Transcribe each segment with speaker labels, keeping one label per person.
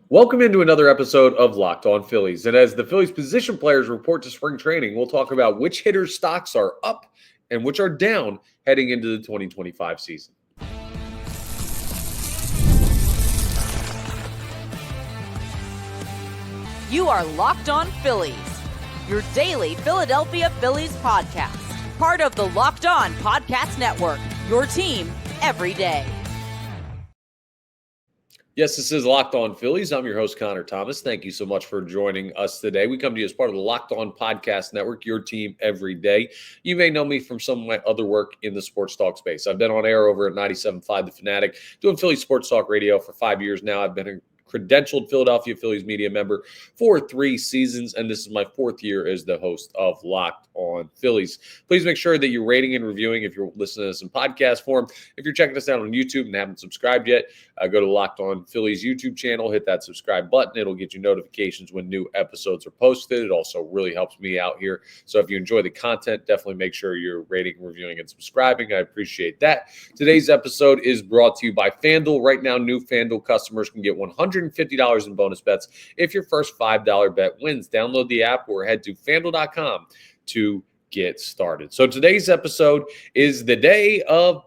Speaker 1: Welcome into another episode of Locked On Phillies. And as the Phillies position players report to spring training, we'll talk about which hitters' stocks are up and which are down heading into the 2025 season.
Speaker 2: You are Locked On Phillies, your daily Philadelphia Phillies podcast. Part of the Locked On Podcast Network, your team every day.
Speaker 1: Yes, this is Locked On Phillies. I'm your host, Connor Thomas. Thank you so much for joining us today. We come to you as part of the Locked On Podcast Network, your team every day. You may know me from some of my other work in the sports talk space. I've been on air over at 97.5 The Fanatic, doing Philly sports talk radio for 5 years now. I've been a credentialed Philadelphia Phillies media member for 3 seasons, and this is my 4th year as the host of Locked On Phillies. Please make sure that you're rating and reviewing if you're listening to this in podcast form. If you're checking us out on YouTube and haven't subscribed yet, go to Locked On Phillies YouTube channel, hit that subscribe button. It'll get you notifications when new episodes are posted. It also really helps me out here. So if you enjoy the content, definitely make sure you're rating, reviewing, and subscribing. I appreciate that. Today's episode is brought to you by FanDuel. Right now, new FanDuel customers can get $150 in bonus bets if your first $5 bet wins. Download the app or head to FanDuel.com to get started. So today's episode is the day of,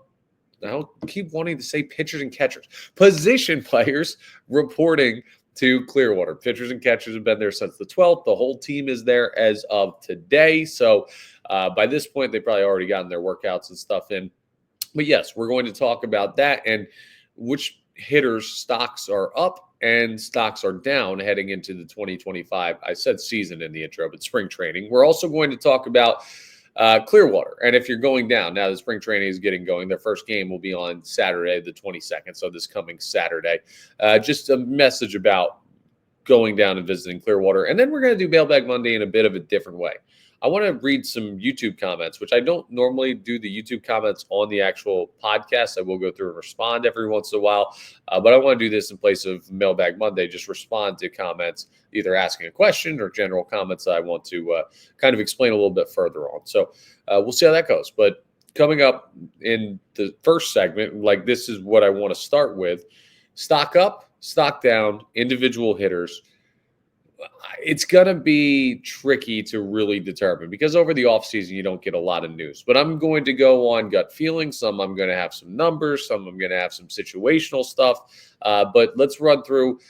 Speaker 1: I keep wanting to say pitchers and catchers, position players reporting to Clearwater. Pitchers and catchers have been there since the 12th. The whole team is there as of today. So by this point, they've probably already gotten their workouts and stuff in. But yes, we're going to talk about that and which hitters' stocks are up and stocks are down heading into the 2025. I said season in the intro, but spring training. We're also going to talk about Clearwater. And if you're going down, now the spring training is getting going. Their first game will be on Saturday, the 22nd. So this coming Saturday. Just a message about going down and visiting Clearwater. And then we're going to do Mailbag Monday in a bit of a different way. I want to read some YouTube comments, which I don't normally do the YouTube comments on the actual podcast. I will go through and respond every once in a while. But I want to do this in place of Mailbag Monday, just respond to comments, either asking a question or general comments that I want to kind of explain a little bit further on. So we'll see how that goes. But coming up in the first segment, like this is what I want to start with. Stock up, stock down, individual hitters. It's going to be tricky to really determine because over the offseason, you don't get a lot of news. But I'm going to go on gut feeling. Some I'm going to have some numbers. Some I'm going to have some situational stuff. But let's run through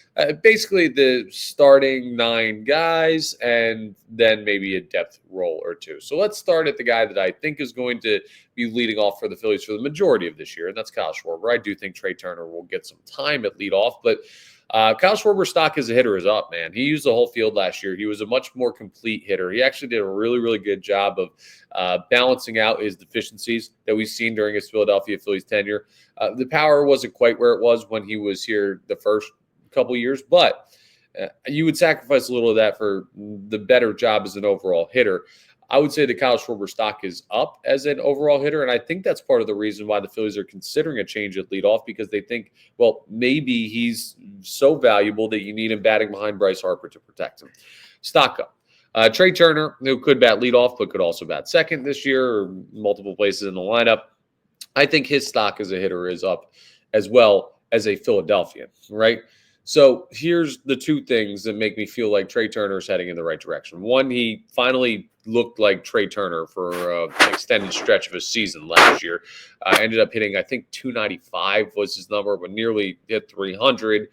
Speaker 1: basically the starting 9 guys and then maybe a depth role or two. So let's start at the guy that I think is going to be leading off for the Phillies for the majority of this year, and that's Kyle Schwarber. I do think Trey Turner will get some time at leadoff, but Kyle Schwarber's stock as a hitter is up, man. He used the whole field last year. He was a much more complete hitter. He actually did a really, really good job of balancing out his deficiencies that we've seen during his Philadelphia Phillies tenure. The power wasn't quite where it was when he was here the first couple years, but you would sacrifice a little of that for the better job as an overall hitter. I would say the Kyle Schwarber stock is up as an overall hitter, and I think that's part of the reason why the Phillies are considering a change at leadoff because they think, well, maybe he's so valuable that you need him batting behind Bryce Harper to protect him. Stock up. Trey Turner, who could bat leadoff but could also bat second this year or multiple places in the lineup, I think his stock as a hitter is up as well as a Philadelphian, right? So here's the 2 things that make me feel like Trey Turner is heading in the right direction. One, he finally looked like Trey Turner for an extended stretch of his season last year. Ended up hitting, I think, 295 was his number, but nearly hit 300.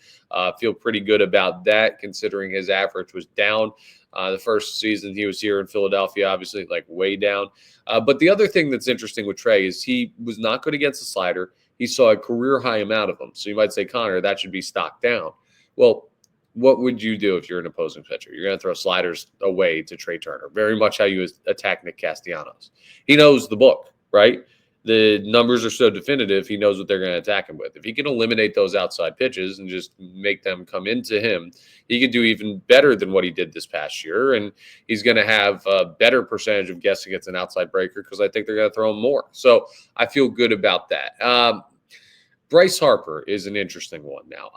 Speaker 1: Feel pretty good about that considering his average was down. The first season he was here in Philadelphia, obviously, like way down. But the other thing that's interesting with Trey is he was not good against the slider. He saw a career high amount of them. So you might say, Connor, that should be stocked down. Well, what would you do if you're an opposing pitcher? You're going to throw sliders away to Trey Turner. Very much how you attack Nick Castellanos. He knows the book, right? The numbers are so definitive, he knows what they're going to attack him with. If he can eliminate those outside pitches and just make them come into him, he can do even better than what he did this past year. And he's going to have a better percentage of guessing it's an outside breaker because I think they're going to throw him more. So I feel good about that. Bryce Harper is an interesting one now.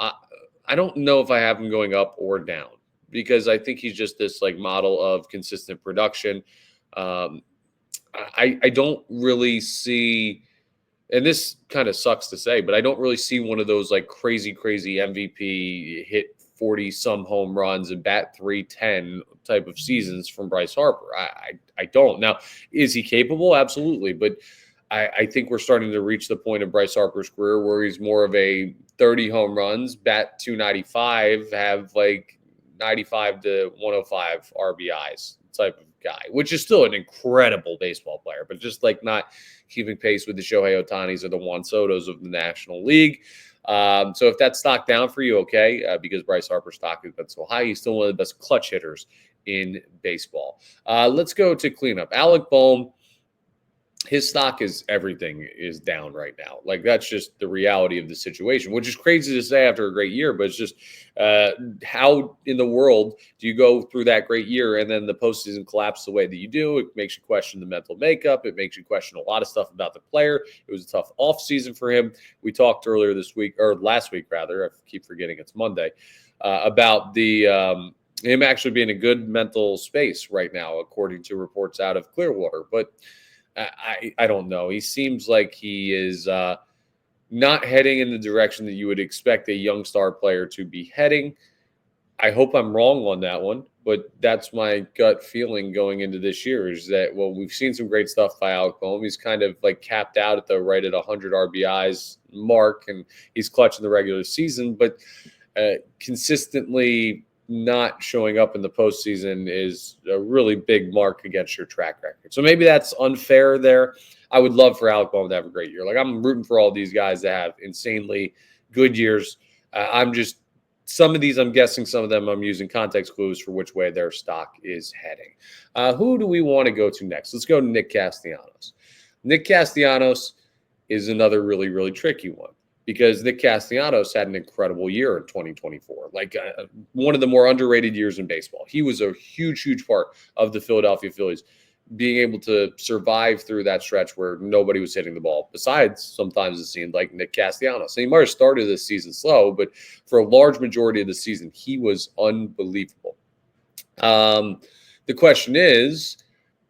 Speaker 1: I don't know if I have him going up or down because I think he's just this like model of consistent production. I don't really see, and this kind of sucks to say, but I don't really see one of those like crazy MVP hit 40-some home runs and bat 310 type of seasons from Bryce Harper. I don't. Now, is he capable? Absolutely. But I think we're starting to reach the point of Bryce Harper's career where he's more of a 30 home runs, bat 295, have like 95 to 105 RBIs type of guy, which is still an incredible baseball player, but just like not keeping pace with the Shohei Ohtanis or the Juan Sotos of the National League. So if that's stock down for you, okay, because Bryce Harper's stock has been so high, he's still one of the best clutch hitters in baseball. Let's go to cleanup. Alec Bohm. His stock everything is down right now. Like, that's just the reality of the situation, which is crazy to say after a great year, but it's just how in the world do you go through that great year and then the postseason collapse the way that you do? It makes you question the mental makeup. It makes you question a lot of stuff about the player. It was a tough offseason for him. We talked earlier this week, or last week rather, I keep forgetting it's Monday, about the him actually being in a good mental space right now, according to reports out of Clearwater. But I don't know. He seems like he is not heading in the direction that you would expect a young star player to be heading. I hope I'm wrong on that one, but that's my gut feeling going into this year is that, well, we've seen some great stuff by Alec Bohm. He's kind of like capped out at 100 RBIs mark, and he's clutch in the regular season, but consistently not showing up in the postseason is a really big mark against your track record. So maybe that's unfair there. I would love for Alec Bohm to have a great year. Like, I'm rooting for all these guys to have insanely good years. Some of these, I'm guessing some of them I'm using context clues for which way their stock is heading. Who do we want to go to next? Let's go to Nick Castellanos. Nick Castellanos is another really, really tricky one, because Nick Castellanos had an incredible year in 2024, like one of the more underrated years in baseball. He was a huge, huge part of the Philadelphia Phillies being able to survive through that stretch where nobody was hitting the ball. Besides, sometimes it seemed like Nick Castellanos. And he might have started this season slow, but for a large majority of the season, he was unbelievable. The question is,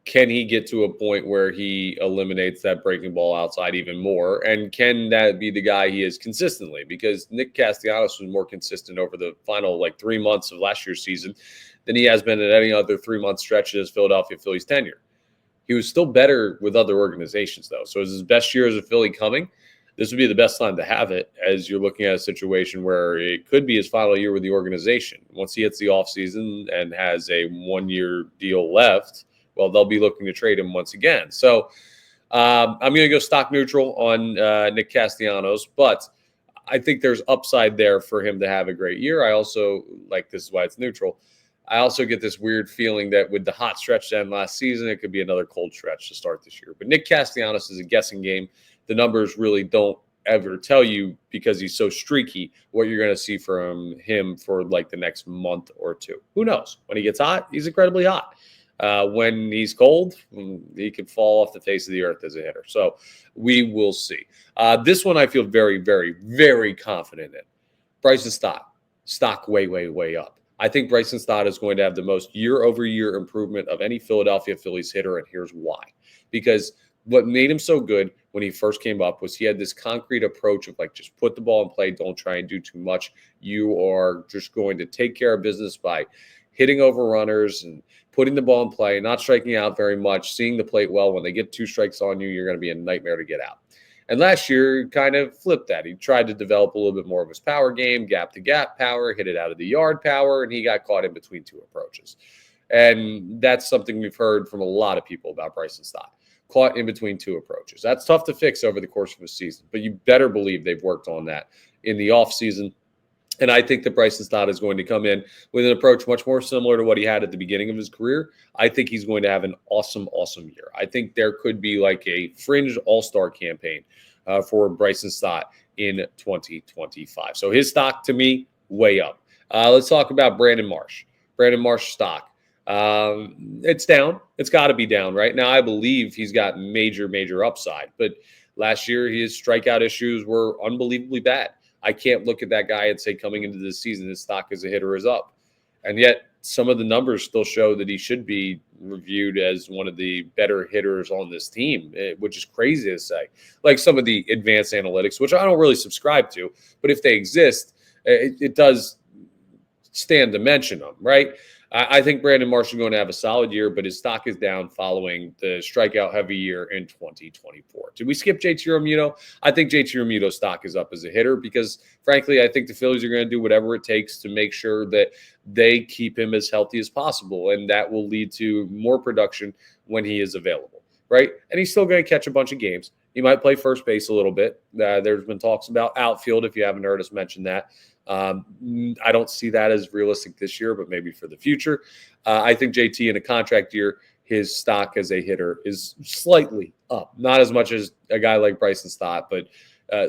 Speaker 1: can he get to a point where he eliminates that breaking ball outside even more? And can that be the guy he is consistently? Because Nick Castellanos was more consistent over the final 3 months of last year's season than he has been in any other 3-month stretch in his Philadelphia Phillies tenure. He was still better with other organizations, though. So is his best year as a Philly coming? This would be the best time to have it, as you're looking at a situation where it could be his final year with the organization. Once he hits the offseason and has a 1-year deal left, well, they'll be looking to trade him once again. So I'm going to go stock neutral on Nick Castellanos, but I think there's upside there for him to have a great year. I also, this is why it's neutral, I also get this weird feeling that with the hot stretch to end last season, it could be another cold stretch to start this year. But Nick Castellanos is a guessing game. The numbers really don't ever tell you, because he's so streaky, what you're going to see from him for the next month or two. Who knows? When he gets hot, he's incredibly hot. When he's cold, he could fall off the face of the earth as a hitter. So we will see. This one I feel very, very, very confident in. Bryson Stott. Stock way, way, way up. I think Bryson Stott is going to have the most year-over-year improvement of any Philadelphia Phillies hitter, and here's why. Because what made him so good when he first came up was he had this concrete approach of just put the ball in play, don't try and do too much. You are just going to take care of business by hitting over runners and putting the ball in play, not striking out very much, seeing the plate well. When they get 2 strikes on you, you're going to be a nightmare to get out. And last year kind of flipped that. He tried to develop a little bit more of his power game, gap-to-gap power, hit it out of the yard power, and he got caught in between 2 approaches. And that's something we've heard from a lot of people about Bryson Stott. Caught in between 2 approaches. That's tough to fix over the course of a season, but you better believe they've worked on that in the offseason. And I think that Bryson Stott is going to come in with an approach much more similar to what he had at the beginning of his career. I think he's going to have an awesome, awesome year. I think there could be a fringe all-star campaign for Bryson Stott in 2025. So his stock, to me, way up. Let's talk about Brandon Marsh. Brandon Marsh stock. It's down. It's got to be down right now. I believe he's got major, major upside. But last year, his strikeout issues were unbelievably bad. I can't look at that guy and say coming into this season his stock as a hitter is up. And yet some of the numbers still show that he should be reviewed as one of the better hitters on this team, which is crazy to say. Some of the advanced analytics, which I don't really subscribe to, but if they exist, it does stand to mention them, right? I think Brandon Marshall's going to have a solid year, but his stock is down following the strikeout heavy year in 2024. Did we skip JT Realmuto? I think JT Realmuto's stock is up as a hitter because, frankly, I think the Phillies are going to do whatever it takes to make sure that they keep him as healthy as possible, and that will lead to more production when he is available, right? And he's still going to catch a bunch of games. He might play first base a little bit. There's been talks about outfield, if you haven't heard us mention that. I don't see that as realistic this year, but maybe for the future. I think JT in a contract year, his stock as a hitter is slightly up. Not as much as a guy like Bryson Stott, but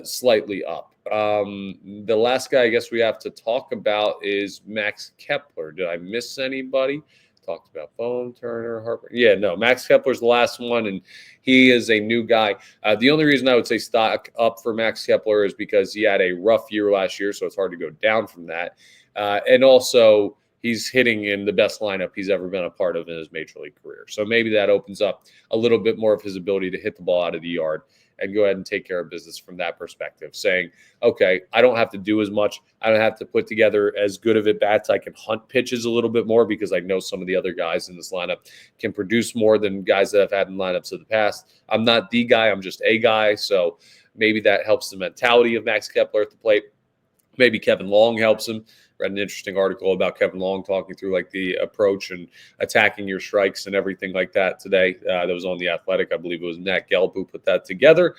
Speaker 1: slightly up. The last guy I guess we have to talk about is Max Kepler. Did I miss anybody? Talked about Bohm, Turner, Harper. Yeah, no, Max Kepler's the last one, and he is a new guy. The only reason I would say stock up for Max Kepler is because he had a rough year last year, so it's hard to go down from that. And also, he's hitting in the best lineup he's ever been a part of in his major league career. So maybe that opens up a little bit more of his ability to hit the ball out of the yard and go ahead and take care of business from that perspective, saying, okay, I don't have to do as much. I don't have to put together as good of at bats. I can hunt pitches a little bit more because I know some of the other guys in this lineup can produce more than guys that I've had in lineups of the past. I'm not the guy. I'm just a guy. So maybe that helps the mentality of Max Kepler at the plate. Maybe Kevin Long helps him. Read an interesting article about Kevin Long talking through like the approach and attacking your strikes and everything like that today. That was on The Athletic. I believe it was Nat Gelb who put that together.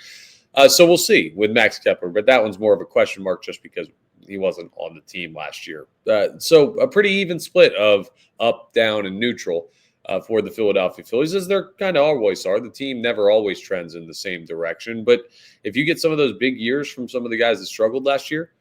Speaker 1: So we'll see with Max Kepler, but that one's more of a question mark just because he wasn't on the team last year. So a pretty even split of up, down, and neutral for the Philadelphia Phillies, as there kind of always are. The team never always trends in the same direction, but if you get some of those big years from some of the guys that struggled last year,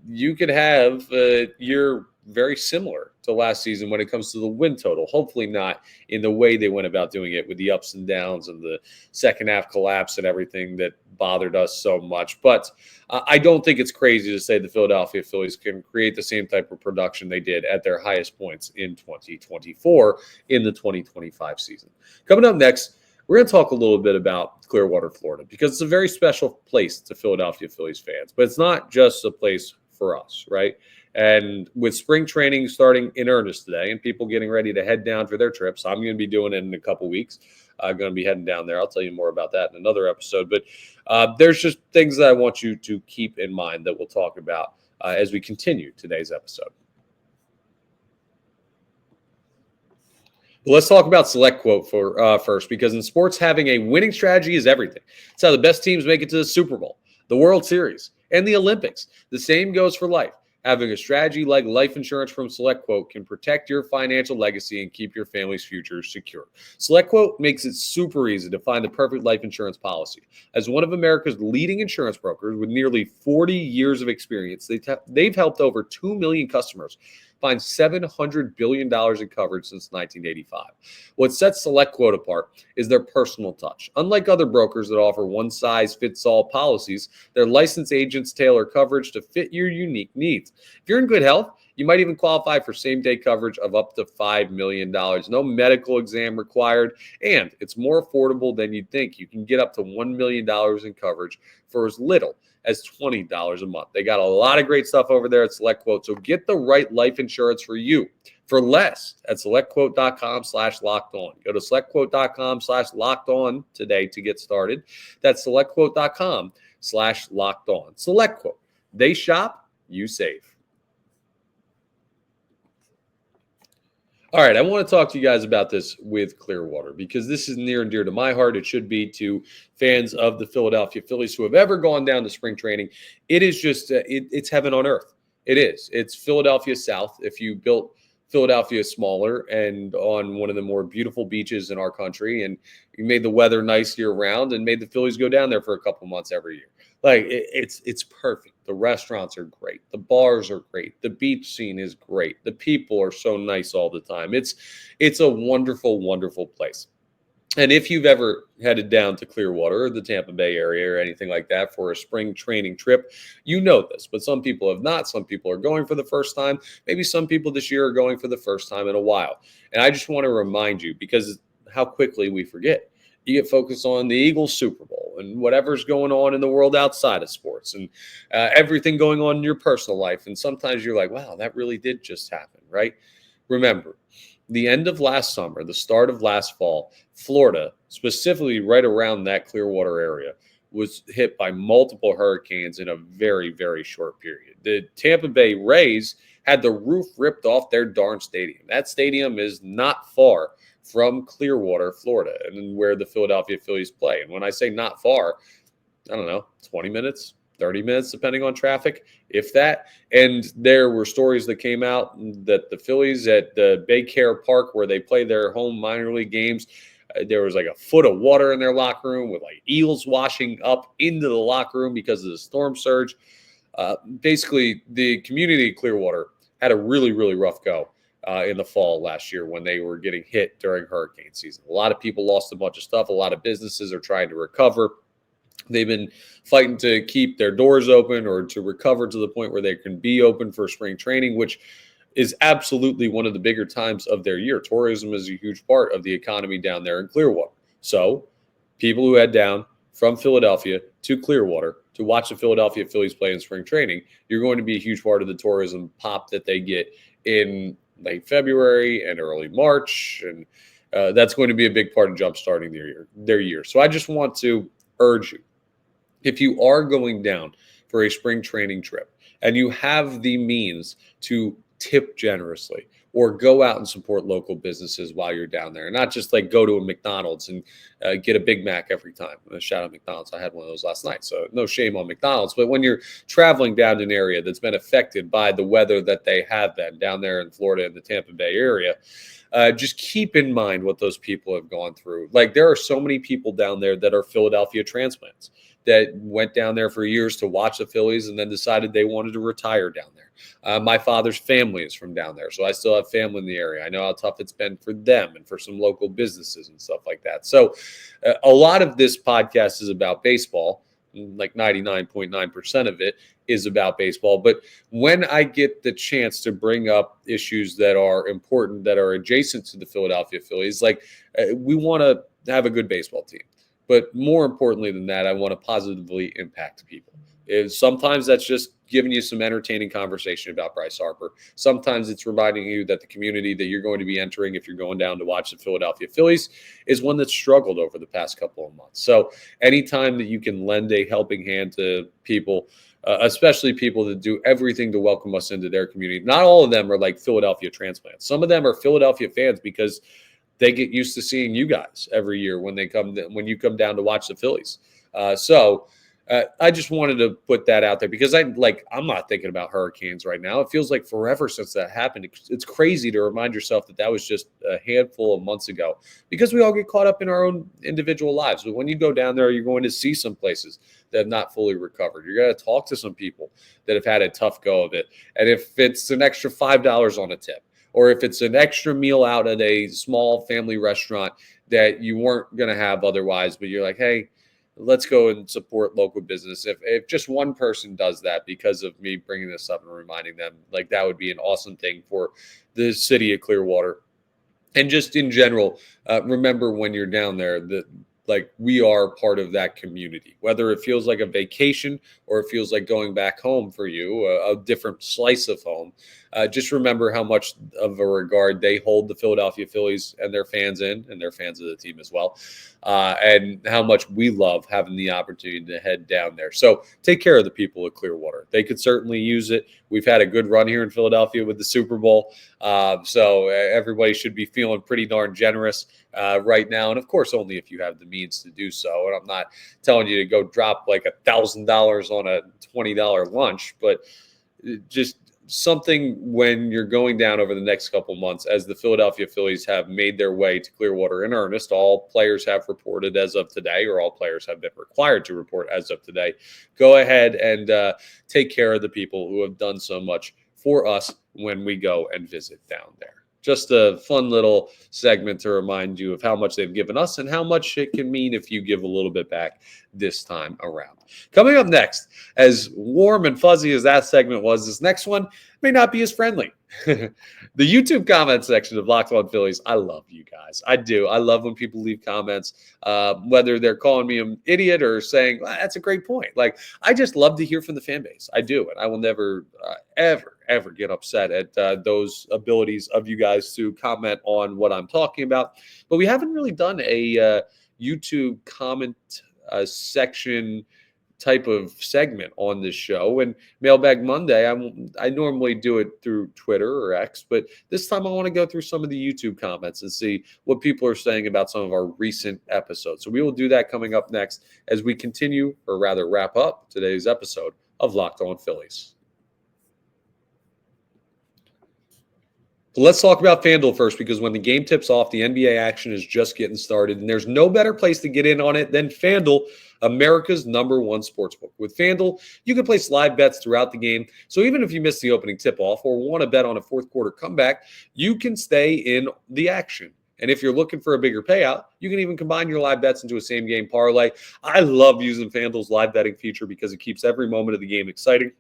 Speaker 1: you could have a year very similar to last season when it comes to the win total. Hopefully not in the way they went about doing it with the ups and downs and the second half collapse and everything that bothered us so much. But I don't think it's crazy to say the Philadelphia Phillies can create the same type of production they did at their highest points in 2024 in the 2025 season. Coming up next, we're going to talk a little bit about Clearwater, Florida, because it's a very special place to Philadelphia Phillies fans. But it's not just a place for us, right? And with spring training starting in earnest today and people getting ready to head down for their trips, I'm going to be doing it in a couple weeks. I'm going to be heading down there. I'll tell you more about that in another episode. But there's just things that I want you to keep in mind that we'll talk about as we continue today's episode. Let's talk about Select Quote for first, because in sports, having a winning strategy is everything. It's how the best teams make it to the Super Bowl, the World Series, and the Olympics. The same goes for life. Having a strategy like life insurance from Select Quote can protect your financial legacy and keep your family's future secure. Select Quote makes it super easy to find the perfect life insurance policy. As one of America's leading insurance brokers with nearly 40 years of experience, they've helped over 2 million customers find $700 billion in coverage since 1985. What sets Select Quote apart is their personal touch. Unlike other brokers that offer one-size-fits-all policies, their licensed agents tailor coverage to fit your unique needs. If you're in good health, you might even qualify for same-day coverage of up to $5 million. No medical exam required, and it's more affordable than you'd think. You can get up to $1 million in coverage for as little as $20 a month. They got a lot of great stuff over there at Select Quote, so get the right life insurance for you for less at selectquote.com/locked-on. Go to selectquote.com/locked-on today to get started. That's selectquote.com/locked-on. Select Quote. They shop, you save. All right, I want to talk to you guys about this with Clearwater because this is near and dear to my heart. It should be to fans of the Philadelphia Phillies who have ever gone down to spring training. It is just, it's heaven on earth. It is. It's Philadelphia South. If you built Philadelphia smaller and on one of the more beautiful beaches in our country, and you made the weather nice year round and made the Phillies go down there for a couple months every year. Like it's perfect. The restaurants are great. The bars are great. The beach scene is great. The people are so nice all the time. It's a wonderful, wonderful place. And if you've ever headed down to Clearwater or the Tampa Bay area or anything like that for a spring training trip, you know this. But some people have not. Some people are going for the first time. Maybe some people this year are going for the first time in a while. And I just want to remind you, because how quickly we forget. You get focused on the Eagles Super Bowl and whatever's going on in the world outside of sports and everything going on in your personal life. And sometimes you're like, wow, that really did just happen, right? Remember, the end of last summer, the start of last fall, Florida, specifically right around that Clearwater area, was hit by multiple hurricanes in a very, very short period. The Tampa Bay Rays had the roof ripped off their darn stadium. That stadium is not far from Clearwater, Florida, and where the Philadelphia Phillies play. And when I say not far, I don't know, 20 minutes, 30 minutes, depending on traffic, if that. And there were stories that came out that the Phillies at the Baycare Park, where they play their home minor league games, there was like a foot of water in their locker room with like eels washing up into the locker room because of the storm surge. Basically, the community of Clearwater had a really, really rough go in the fall last year when they were getting hit during hurricane season. A lot of people lost a bunch of stuff. A lot of businesses are trying to recover. They've been fighting to keep their doors open or to recover to the point where they can be open for spring training, which is absolutely one of the bigger times of their year. Tourism is a huge part of the economy down there in Clearwater. So people who head down from Philadelphia to Clearwater to watch the Philadelphia Phillies play in spring training, you're going to be a huge part of the tourism pop that they get in late February and early March. And that's going to be a big part of jumpstarting their year. So I just want to urge you, if you are going down for a spring training trip and you have the means to tip generously or go out and support local businesses while you're down there, and not just like go to a McDonald's and get a Big Mac every time. Shout out McDonald's. I had one of those last night, so no shame on McDonald's. But when you're traveling down to an area that's been affected by the weather that they have been down there in Florida and the Tampa Bay area, just keep in mind what those people have gone through. Like, there are so many people down there that are Philadelphia transplants that went down there for years to watch the Phillies and then decided they wanted to retire down there. My father's family is from down there, so I still have family in the area. I know how tough it's been for them and for some local businesses and stuff like that. So a lot of this podcast is about baseball. Like 99.9% of it is about baseball. But when I get the chance to bring up issues that are important, that are adjacent to the Philadelphia Phillies, like we want to have a good baseball team. But more importantly than that, I want to positively impact people. Sometimes that's just giving you some entertaining conversation about Bryce Harper. Sometimes it's reminding you that the community that you're going to be entering if you're going down to watch the Philadelphia Phillies is one that's struggled over the past couple of months. So anytime that you can lend a helping hand to people, especially people that do everything to welcome us into their community. Not all of them are like Philadelphia transplants. Some of them are Philadelphia fans because they get used to seeing you guys every year when you come down to watch the Phillies. I just wanted to put that out there because I'm not thinking about hurricanes right now. It feels like forever since that happened. It's crazy to remind yourself that was just a handful of months ago because we all get caught up in our own individual lives. But when you go down there, you're going to see some places that have not fully recovered. You're going to talk to some people that have had a tough go of it. And if it's an extra $5 on a tip, or if it's an extra meal out at a small family restaurant that you weren't going to have otherwise, but you're like, hey, let's go and support local business. If just one person does that because of me bringing this up and reminding them, like, that would be an awesome thing for the city of Clearwater. And just in general, remember when you're down there that, like, we are part of that community, whether it feels like a vacation or it feels like going back home for you, a different slice of home. Just remember how much of a regard they hold the Philadelphia Phillies and their fans in, and their fans of the team as well, and how much we love having the opportunity to head down there. So take care of the people of Clearwater. They could certainly use it. We've had a good run here in Philadelphia with the Super Bowl, so everybody should be feeling pretty darn generous right now. And of course, only if you have the means to do so. And I'm not telling you to go drop like $1,000 on a $20 lunch, but just something when you're going down over the next couple months, as the Philadelphia Phillies have made their way to Clearwater in earnest. All players have reported as of today, or all players have been required to report as of today. Go ahead and take care of the people who have done so much for us when we go and visit down there. just a fun little segment to remind you of how much they've given us and how much it can mean if you give a little bit back this time around. Coming up next, as warm and fuzzy as that segment was, this next one may not be as friendly. The YouTube comment section of Locked On Phillies. I love you guys. I do. I love when people leave comments, whether they're calling me an idiot or saying, well, that's a great point. Like, I just love to hear from the fan base. I do. And I will never, ever get upset at those abilities of you guys to comment on what I'm talking about. But we haven't really done a YouTube comment section type of segment on this show. And Mailbag Monday, I normally do it through Twitter or X, but this time I want to go through some of the YouTube comments and see what people are saying about some of our recent episodes. So we will do that coming up next as we continue, or rather wrap up today's episode of Locked On Phillies. But let's talk about FanDuel first, because when the game tips off, the NBA action is just getting started, and there's no better place to get in on it than FanDuel, America's #1 sportsbook. With FanDuel, you can place live bets throughout the game, so even if you miss the opening tip-off or want to bet on a fourth quarter comeback, you can stay in the action. And if you're looking for a bigger payout, you can even combine your live bets into a same-game parlay. I love using FanDuel's live betting feature because it keeps every moment of the game exciting.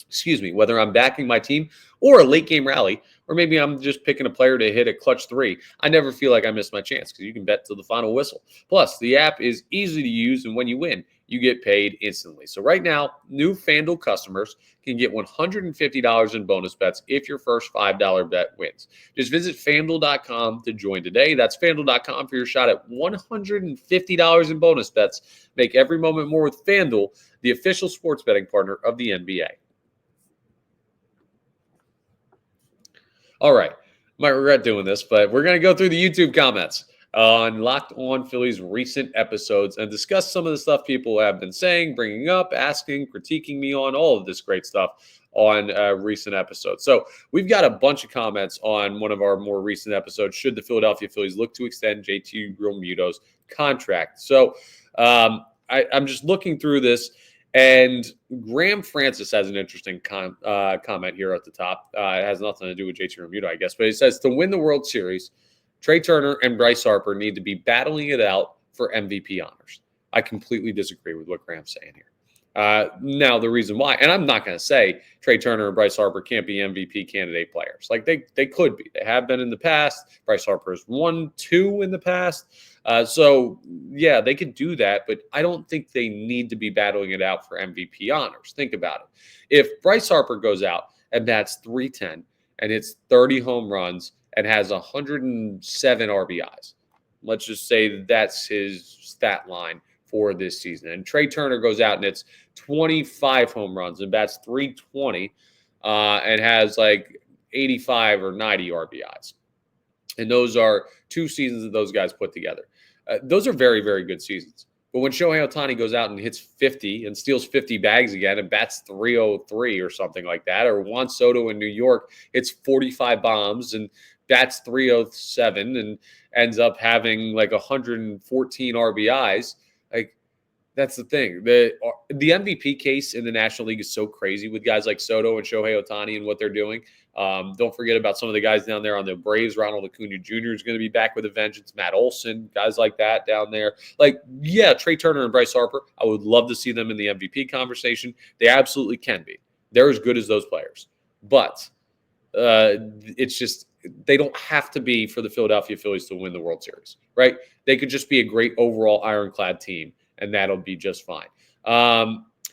Speaker 1: Excuse me, whether I'm backing my team or a late game rally, or maybe I'm just picking a player to hit a clutch three, I never feel like I missed my chance because you can bet to the final whistle. Plus, the app is easy to use, and when you win, you get paid instantly. So right now, new FanDuel customers can get $150 in bonus bets if your first $5 bet wins. Just visit FanDuel.com to join today. That's FanDuel.com for your shot at $150 in bonus bets. Make every moment more with FanDuel, the official sports betting partner of the NBA. All right. Might regret doing this, but we're going to go through the YouTube comments on Locked On Phillies recent episodes and discuss some of the stuff people have been saying, bringing up, asking, critiquing me on, all of this great stuff on recent episodes. So we've got a bunch of comments on one of our more recent episodes. Should the Philadelphia Phillies look to extend JT Realmuto's contract? So I'm just looking through this. And Graham Francis has an interesting comment here at the top. It has nothing to do with JT Realmuto, I guess. But he says, to win the World Series, Trey Turner and Bryce Harper need to be battling it out for MVP honors. I completely disagree with what Graham's saying here. Now, the reason why, and I'm not going to say Trey Turner and Bryce Harper can't be MVP candidate players. Like, they could be. They have been in the past. Bryce Harper has won 2 in the past. So, yeah, they could do that, but I don't think they need to be battling it out for MVP honors. Think about it. If Bryce Harper goes out and bats .310 and hits 30 home runs and has 107 RBIs, let's just say that's his stat line for this season. And Trey Turner goes out and it's 25 home runs and bats .320 and has like 85 or 90 RBIs. And those are 2 seasons that those guys put together. Those are very, very good seasons. But when Shohei Ohtani goes out and hits 50 and steals 50 bags again and bats .303 or something like that, or Juan Soto in New York hits 45 bombs and bats .307 and ends up having like 114 RBIs, like, that's the thing. The MVP case in the National League is so crazy with guys like Soto and Shohei Ohtani and what they're doing. Don't forget about some of the guys down there on the Braves. Ronald Acuna Jr. is going to be back with a vengeance. Matt Olson, guys like that down there. Like, yeah, Trey Turner and Bryce Harper, I would love to see them in the MVP conversation. They absolutely can be. They're as good as those players. But it's just, they don't have to be for the Philadelphia Phillies to win the World Series, right? They could just be a great overall ironclad team, and that'll be just fine.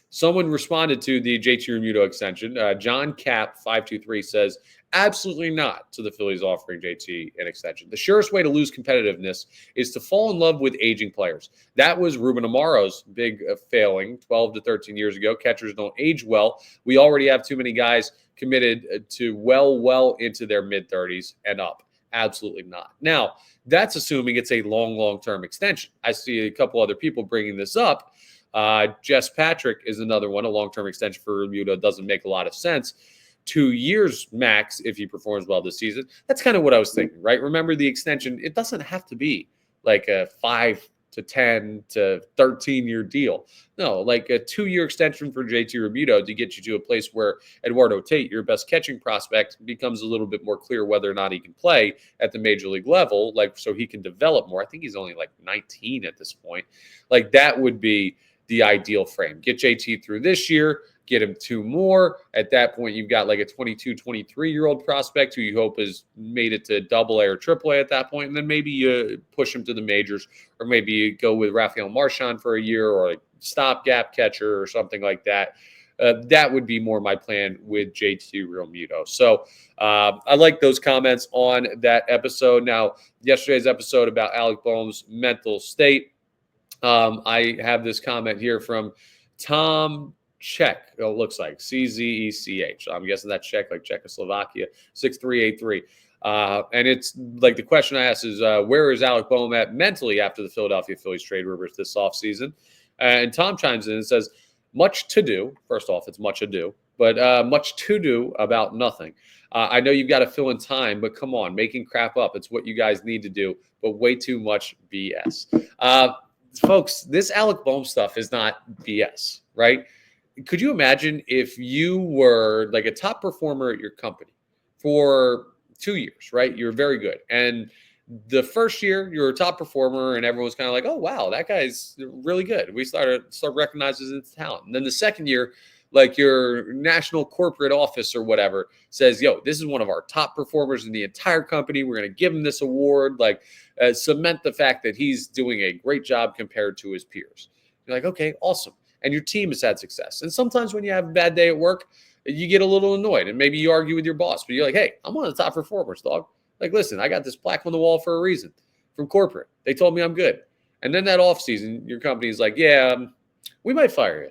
Speaker 1: Someone responded to the JT Realmuto extension. John Cap 523 says, absolutely not to the Phillies offering JT an extension. The surest way to lose competitiveness is to fall in love with aging players. That was Ruben Amaro's big failing 12 to 13 years ago. Catchers don't age well. We already have too many guys committed to well into their mid-30s and up. Absolutely not. Now, that's assuming it's a long-term extension. I see a couple other people bringing this up. Jess Patrick is another one. A long-term extension for Realmuto doesn't make a lot of sense. 2 years max if he performs well this season. That's kind of what I was thinking, right? Remember, the extension, it doesn't have to be like a 5 to 10 to 13-year deal. No, like a 2-year extension for JT Realmuto to get you to a place where Eduardo Tate, your best catching prospect, becomes a little bit more clear whether or not he can play at the major league level, like so he can develop more. I think he's only like 19 at this point. Like that would be the ideal frame. Get JT through this year, get him 2 more. At that point, you've got like a 22, 23-year-old prospect who you hope has made it to AA or AAA at that point. And then maybe you push him to the majors, or maybe you go with Rafael Marchand for a year, or a stopgap catcher or something like that. That would be more my plan with JT Realmuto. So I like those comments on that episode. Now, yesterday's episode about Alec Boehm's mental state. I have this comment here from Tom Czech. It looks like Czech. I'm guessing that's Czech, like Czechoslovakia, 6383. And it's like the question I asked is, where is Alec Boehm at mentally after the Philadelphia Phillies trade rumors this offseason? And Tom chimes in and says, much to do. First off, it's much ado, but much to do about nothing. I know you've got to fill in time, but come on, making crap up. It's what you guys need to do, but way too much BS. Folks, this Alec Boehm stuff is not BS, right? Could you imagine if you were like a top performer at your company for 2 years, right? You're very good. And the first year you're a top performer and everyone's kind of like, oh, wow, that guy's really good. We start recognizing his talent. And then the second year, like your national corporate office or whatever says, yo, this is one of our top performers in the entire company. We're going to give him this award, like cement the fact that he's doing a great job compared to his peers. You're like, okay, awesome. And your team has had success. And sometimes when you have a bad day at work, you get a little annoyed and maybe you argue with your boss, but you're like, hey, I'm one of the top performers, dog. Like, listen, I got this plaque on the wall for a reason from corporate. They told me I'm good. And then that offseason, your company's like, yeah, we might fire you.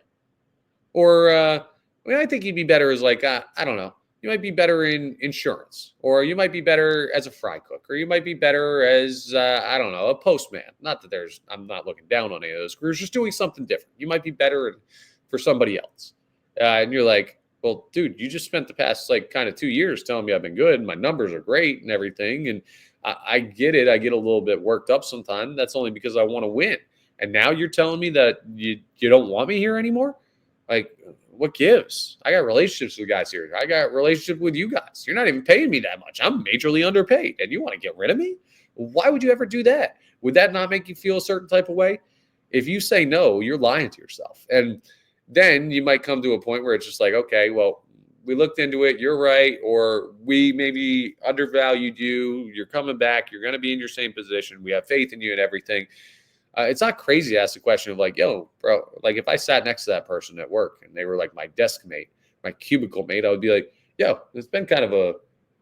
Speaker 1: Or I think you'd be better as like, I don't know. You might be better in insurance, or you might be better as a fry cook, or you might be better as, I don't know, a postman. Not that I'm not looking down on any of those careers, just doing something different. You might be better for somebody else. And you're like, well, dude, you just spent the past like kind of 2 years telling me I've been good. And my numbers are great and everything. And I get it. I get a little bit worked up sometimes. That's only because I want to win. And now you're telling me that you don't want me here anymore? Like, what gives? I got relationships with guys here. I got relationship with you guys. You're not even paying me that much. I'm majorly underpaid. And you want to get rid of me? Why would you ever do that? Would that not make you feel a certain type of way? If you say no, you're lying to yourself. And then you might come to a point where it's just like, okay, well, we looked into it. You're right. Or we maybe undervalued you. You're coming back. You're going to be in your same position. We have faith in you and everything. It's not crazy to ask the question of like, yo, bro, like if I sat next to that person at work and they were like my desk mate, my cubicle mate, I would be like, yo, it's been kind of a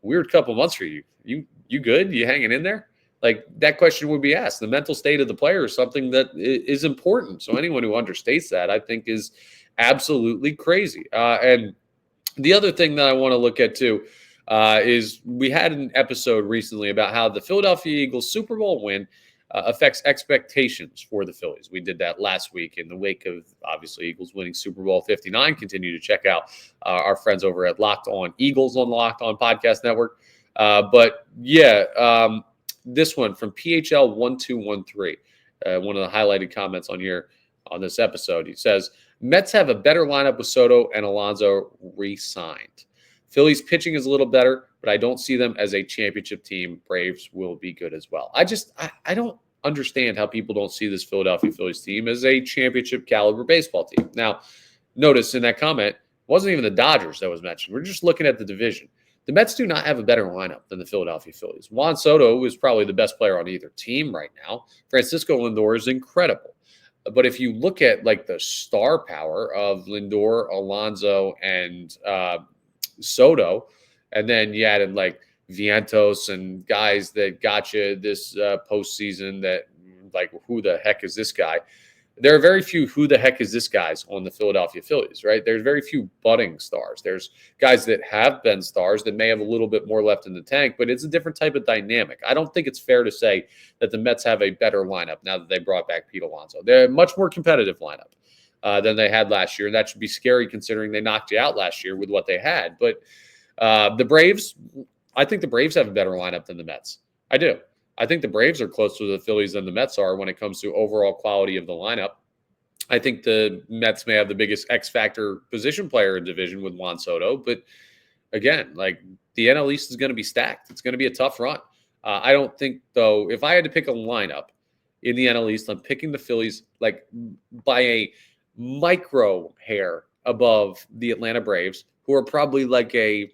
Speaker 1: weird couple months for you. You good? You hanging in there? Like that question would be asked. The mental state of the player is something that is important. So anyone who understates that, I think, is absolutely crazy. And the other thing that I want to look at too is we had an episode recently about how the Philadelphia Eagles Super Bowl win affects expectations for the Phillies. We did that last week in the wake of, obviously, Eagles winning Super Bowl 59. Continue to check out our friends over at Locked On Eagles on the Locked On Podcast Network. But yeah, this one from PHL1213, one of the highlighted comments on here on this episode. He says, Mets have a better lineup with Soto and Alonso re-signed. Phillies pitching is a little better, but I don't see them as a championship team. Braves will be good as well. I don't understand how people don't see this Philadelphia Phillies team as a championship caliber baseball team. Now, notice in that comment, it wasn't even the Dodgers that was mentioned. We're just looking at the division. The Mets do not have a better lineup than the Philadelphia Phillies. Juan Soto is probably the best player on either team right now. Francisco Lindor is incredible. But if you look at like the star power of Lindor, Alonso, and Soto, and then you added like Vientos and guys that got you this postseason that like, who the heck is this guy? There are very few who the heck is this guys on the Philadelphia Phillies, right? There's very few budding stars. There's guys that have been stars that may have a little bit more left in the tank, but it's a different type of dynamic. I don't think it's fair to say that the Mets have a better lineup now that they brought back Pete Alonso. They're a much more competitive lineup than they had last year. And that should be scary considering they knocked you out last year with what they had. But the Braves, I think the Braves have a better lineup than the Mets. I do. I think the Braves are closer to the Phillies than the Mets are when it comes to overall quality of the lineup. I think the Mets may have the biggest X factor position player in division with Juan Soto, but again, like the NL East is going to be stacked. It's going to be a tough run. I don't think, though, if I had to pick a lineup in the NL East, I'm picking the Phillies like by a micro hair above the Atlanta Braves, who are probably like a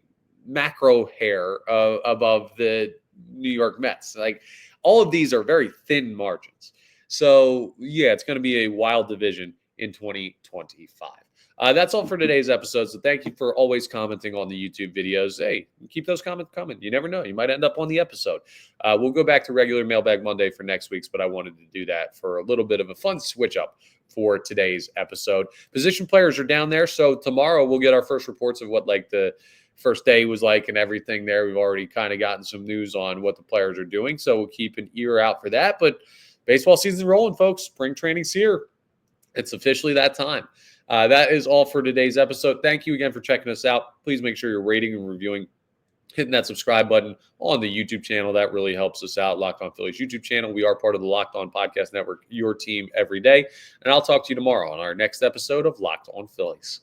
Speaker 1: macro hair above the New York Mets. Like all of these are very thin margins. So, yeah, it's going to be a wild division in 2025. That's all for today's episode. So thank you for always commenting on the YouTube videos. Hey, keep those comments coming. You never know. You might end up on the episode. We'll go back to regular Mailbag Monday for next week's, but I wanted to do that for a little bit of a fun switch up for today's episode. Position players are down there. So tomorrow we'll get our first reports of what like the first day was like and everything there. We've already kind of gotten some news on what the players are doing. So we'll keep an ear out for that. But baseball season's rolling, folks. Spring training's here. It's officially that time. That is all for today's episode. Thank you again for checking us out. Please make sure you're rating and reviewing, hitting that subscribe button on the YouTube channel. That really helps us out. Locked On Phillies YouTube channel. We are part of the Locked On Podcast Network, your team every day. And I'll talk to you tomorrow on our next episode of Locked On Phillies.